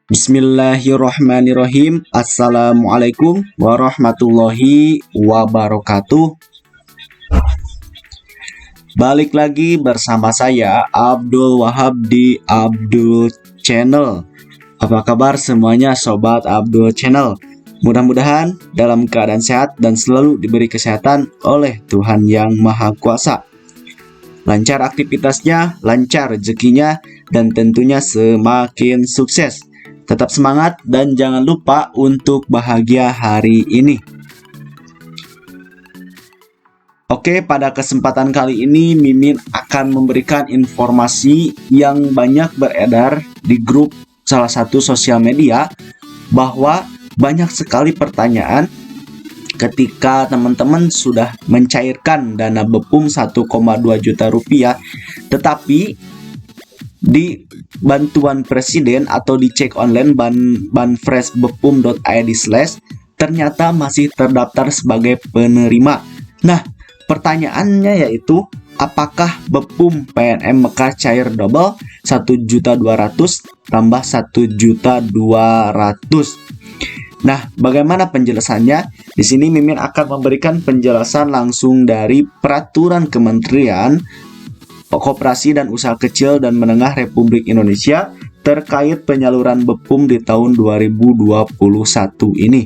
Bismillahirrahmanirrahim. Assalamualaikum warahmatullahi wabarakatuh. Balik lagi bersama saya Abdul Wahab di Abdul Channel. Apa kabar semuanya Sobat Abdul Channel? Mudah-mudahan dalam keadaan sehat dan selalu diberi kesehatan oleh Tuhan Yang Maha Kuasa. Lancar aktivitasnya, lancar rezekinya, dan tentunya semakin sukses. Tetap semangat dan jangan lupa untuk bahagia hari ini. Oke, pada kesempatan kali ini Mimin akan memberikan informasi yang banyak beredar di grup salah satu sosial media bahwa banyak sekali pertanyaan ketika teman-teman sudah mencairkan dana BEPUM 1,2 juta rupiah, tetapi di bantuan presiden atau dicek online banfresbepum.id/ ternyata masih terdaftar sebagai penerima. Nah, pertanyaannya yaitu apakah BEPUM PNM Mekar cair double 1.200.000 tambah 1.200.000? Nah, bagaimana penjelasannya? Di sini Mimin akan memberikan penjelasan langsung dari Peraturan Kementerian Koperasi dan Usaha Kecil dan Menengah Republik Indonesia terkait penyaluran BEPUM di tahun 2021 ini.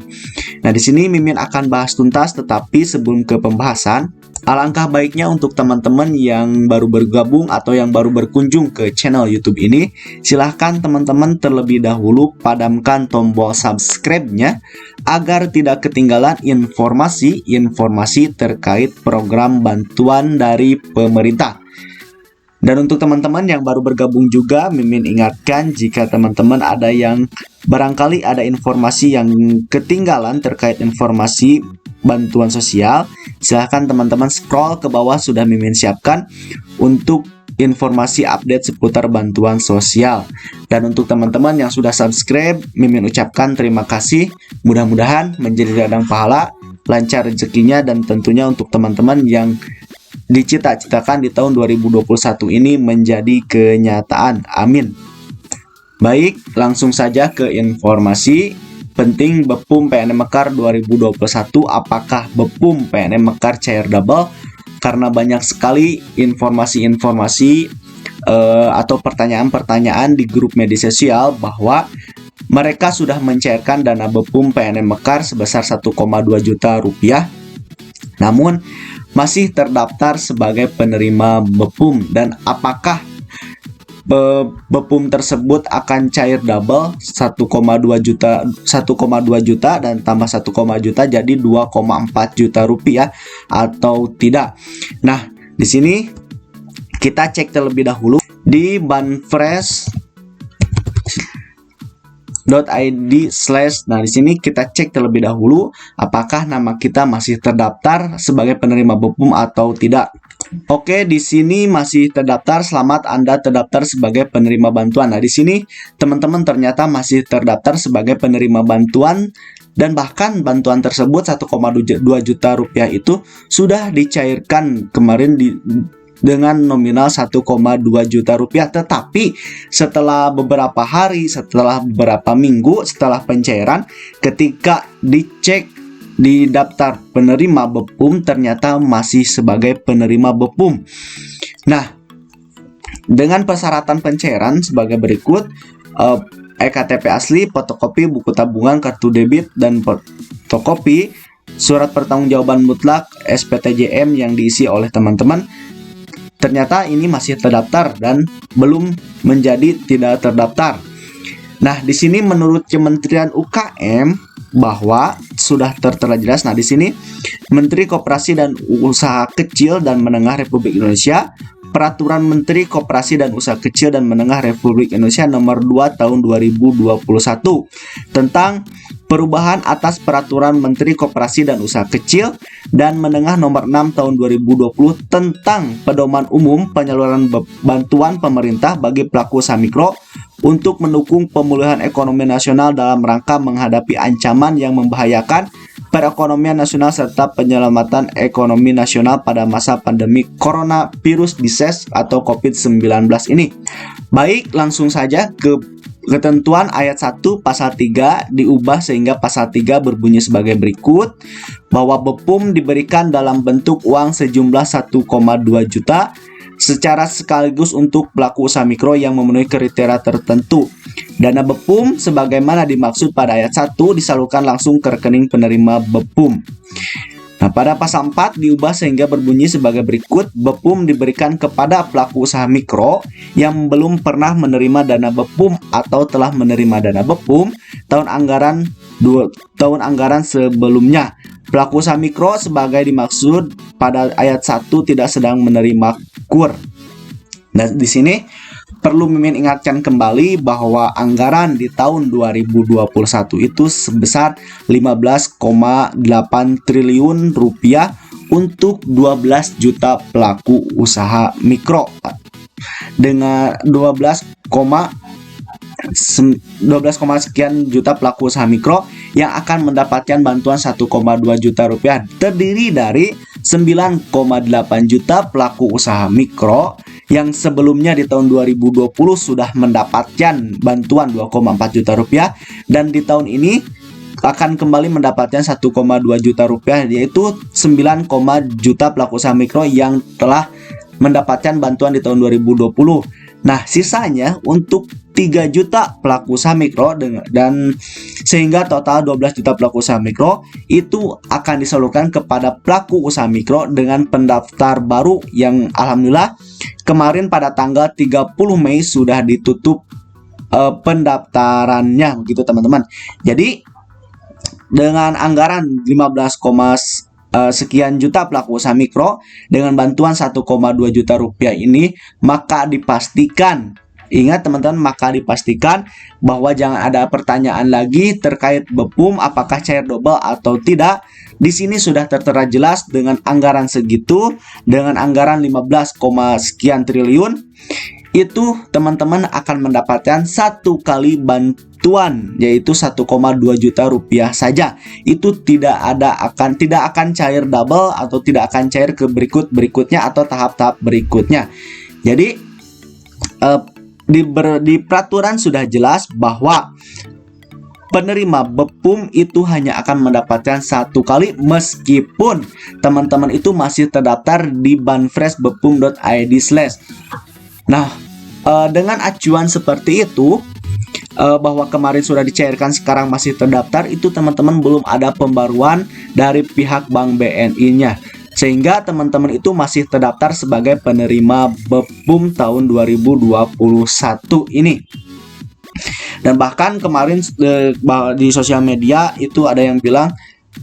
Nah, di sini Mimin akan bahas tuntas, tetapi sebelum ke pembahasan, alangkah baiknya untuk teman-teman yang baru bergabung atau yang baru berkunjung ke channel YouTube ini, silahkan teman-teman terlebih dahulu padamkan tombol subscribe-nya agar tidak ketinggalan informasi-informasi terkait program bantuan dari pemerintah. Dan untuk teman-teman yang baru bergabung juga, Mimin ingatkan jika teman-teman ada yang barangkali ada informasi yang ketinggalan terkait informasi bantuan sosial, silahkan teman-teman scroll ke bawah, sudah Mimin siapkan untuk informasi update seputar bantuan sosial. Dan untuk teman-teman yang sudah subscribe, Mimin ucapkan terima kasih. Mudah-mudahan menjadi ladang pahala, lancar rezekinya, dan tentunya untuk teman-teman yang dicita-citakan di tahun 2021 ini menjadi kenyataan. Amin. Baik, langsung saja ke informasi penting BEPUM PNM Mekar 2021. Apakah BEPUM PNM Mekar cair double? Karena banyak sekali informasi-informasi atau pertanyaan-pertanyaan di grup media sosial bahwa mereka sudah mencairkan dana BEPUM PNM Mekar sebesar 1,2 juta rupiah, namun masih terdaftar sebagai penerima BEPUM. Dan apakah BEPUM tersebut akan cair double 1,2 juta dan tambah 1, juta jadi 2,4 juta rupiah atau tidak? Nah, di sini kita cek terlebih dahulu di banfres.id/. Nah, di sini kita cek terlebih dahulu apakah nama kita masih terdaftar sebagai penerima BEPUM atau tidak. Oke, di sini masih terdaftar. Selamat, Anda terdaftar sebagai penerima bantuan. Nah, di sini teman-teman ternyata masih terdaftar sebagai penerima bantuan, dan bahkan bantuan tersebut 1,2 juta rupiah itu sudah dicairkan kemarin dengan nominal 1,2 juta rupiah. Tetapi setelah beberapa hari, setelah beberapa minggu setelah pencairan, ketika dicek di daftar penerima BEPUM, ternyata masih sebagai penerima BEPUM. Nah, dengan persyaratan pencairan sebagai berikut: EKTP asli, fotokopi buku tabungan, kartu debit, dan fotokopi surat pertanggungjawaban mutlak SPTJM yang diisi oleh teman-teman. Ternyata ini masih terdaftar dan belum menjadi tidak terdaftar. Nah, di sini menurut Kementerian UKM bahwa sudah tertera jelas. Nah, di sini Menteri Koperasi dan Usaha Kecil dan Menengah Republik Indonesia, Peraturan Menteri Koperasi dan Usaha Kecil dan Menengah Republik Indonesia Nomor 2 Tahun 2021 tentang perubahan atas Peraturan Menteri Koperasi dan Usaha Kecil dan Menengah Nomor 6 Tahun 2020 tentang pedoman umum penyaluran bantuan pemerintah bagi pelaku usaha mikro untuk mendukung pemulihan ekonomi nasional dalam rangka menghadapi ancaman yang membahayakan perekonomian nasional serta penyelamatan ekonomi nasional pada masa pandemi coronavirus disease atau COVID-19 ini. Baik, langsung saja ke ketentuan ayat 1 pasal 3 diubah sehingga pasal 3 berbunyi sebagai berikut, bahwa BEPUM diberikan dalam bentuk uang sejumlah 1,2 juta secara sekaligus untuk pelaku usaha mikro yang memenuhi kriteria tertentu. Dana BEPUM sebagaimana dimaksud pada ayat 1 disalurkan langsung ke rekening penerima BEPUM. Nah, pada pasal 4 diubah sehingga berbunyi sebagai berikut, BEPUM diberikan kepada pelaku usaha mikro yang belum pernah menerima dana BEPUM atau telah menerima dana BEPUM tahun anggaran sebelumnya. Pelaku usaha mikro sebagai dimaksud pada ayat 1 tidak sedang menerima KUR. Dan di sini perlu Mimin ingatkan kembali bahwa anggaran di tahun 2021 itu sebesar 15,8 triliun rupiah untuk 12 juta pelaku usaha mikro. Dengan 12, sekian juta pelaku usaha mikro yang akan mendapatkan bantuan 1,2 juta rupiah, terdiri dari 9,8 juta pelaku usaha mikro yang sebelumnya di tahun 2020 sudah mendapatkan bantuan 2,4 juta rupiah dan di tahun ini akan kembali mendapatkan 1,2 juta rupiah, yaitu 9, juta pelaku usaha mikro yang telah mendapatkan bantuan di tahun 2020. Nah, sisanya untuk 3 juta pelaku usaha mikro dan sehingga total 12 juta pelaku usaha mikro itu akan disalurkan kepada pelaku usaha mikro dengan pendaftar baru yang alhamdulillah kemarin pada tanggal 30 Mei sudah ditutup pendaftarannya begitu teman-teman. Jadi dengan anggaran 15, sekian juta pelaku usaha mikro dengan bantuan 1,2 juta rupiah ini, maka dipastikan, ingat teman-teman, maka dipastikan bahwa jangan ada pertanyaan lagi terkait BEPUM apakah cair double atau tidak. Di sini sudah tertera jelas dengan anggaran segitu, dengan anggaran 15, sekian triliun, itu teman-teman akan mendapatkan satu kali bantuan yaitu 1,2 juta rupiah saja. Itu tidak akan cair double atau tidak akan cair ke berikutnya atau tahap-tahap berikutnya. Jadi di peraturan sudah jelas bahwa penerima BEPUM itu hanya akan mendapatkan satu kali meskipun teman-teman itu masih terdaftar di banfresh.bepum.id/. Nah, dengan acuan seperti itu, bahwa kemarin sudah dicairkan sekarang masih terdaftar, itu teman-teman belum ada pembaruan dari pihak Bank BNI-nya, sehingga teman-teman itu masih terdaftar sebagai penerima BEPUM tahun 2021 ini. Dan bahkan kemarin di sosial media itu ada yang bilang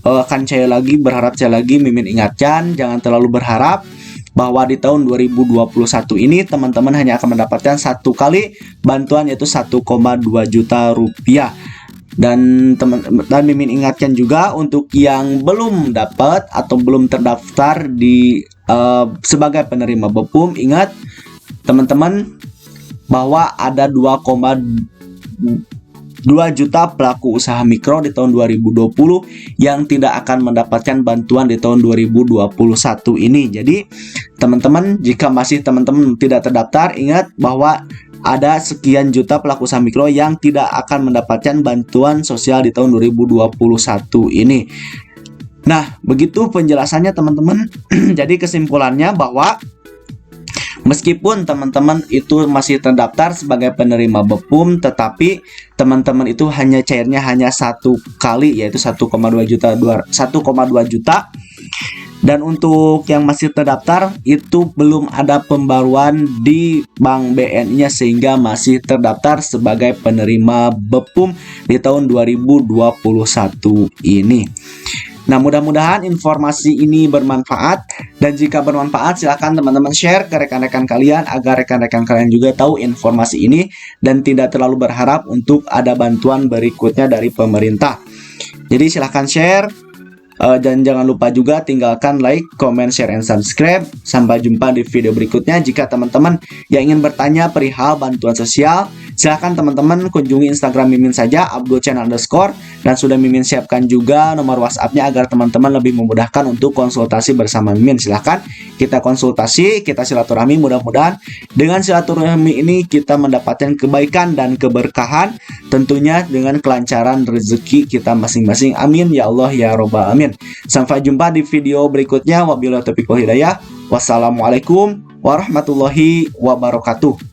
akan cair lagi, berharap cair lagi. Mimin ingatkan jangan terlalu berharap bahwa di tahun 2021 ini teman-teman hanya akan mendapatkan satu kali bantuan yaitu 1,2 juta rupiah. Dan Mimin ingatkan juga untuk yang belum dapat atau belum terdaftar di sebagai penerima BEPUM, ingat teman-teman bahwa ada 2,2 juta pelaku usaha mikro di tahun 2020 yang tidak akan mendapatkan bantuan di tahun 2021 ini. Jadi teman-teman, jika masih teman-teman tidak terdaftar, ingat bahwa ada sekian juta pelaku usaha mikro yang tidak akan mendapatkan bantuan sosial di tahun 2021 ini. Nah, begitu penjelasannya teman-teman. Jadi kesimpulannya bahwa meskipun teman-teman itu masih terdaftar sebagai penerima BEPUM, tetapi teman-teman itu hanya cairnya hanya satu kali yaitu 1,2 juta. Dan untuk yang masih terdaftar itu belum ada pembaruan di Bank BNI-nya sehingga masih terdaftar sebagai penerima BEPUM di tahun 2021 ini. Nah, mudah-mudahan informasi ini bermanfaat, dan jika bermanfaat silahkan teman-teman share ke rekan-rekan kalian agar rekan-rekan kalian juga tahu informasi ini dan tidak terlalu berharap untuk ada bantuan berikutnya dari pemerintah. Jadi silahkan share, dan jangan lupa juga tinggalkan like, comment, share, and subscribe. Sampai jumpa di video berikutnya. Jika teman-teman yang ingin bertanya perihal bantuan sosial, Silahkan teman-teman kunjungi Instagram Mimin saja, Abdul_Chen_, dan sudah Mimin siapkan juga nomor WhatsApp-nya agar teman-teman lebih memudahkan untuk konsultasi bersama Mimin. Silahkan kita konsultasi, kita silaturahmi, mudah-mudahan dengan silaturahmi ini kita mendapatkan kebaikan dan keberkahan, tentunya dengan kelancaran rezeki kita masing-masing. Amin ya Allah ya robbal alamin. Sampai jumpa di video berikutnya. Wabillahi taufiq wal hidayah. Wassalamualaikum warahmatullahi wabarakatuh.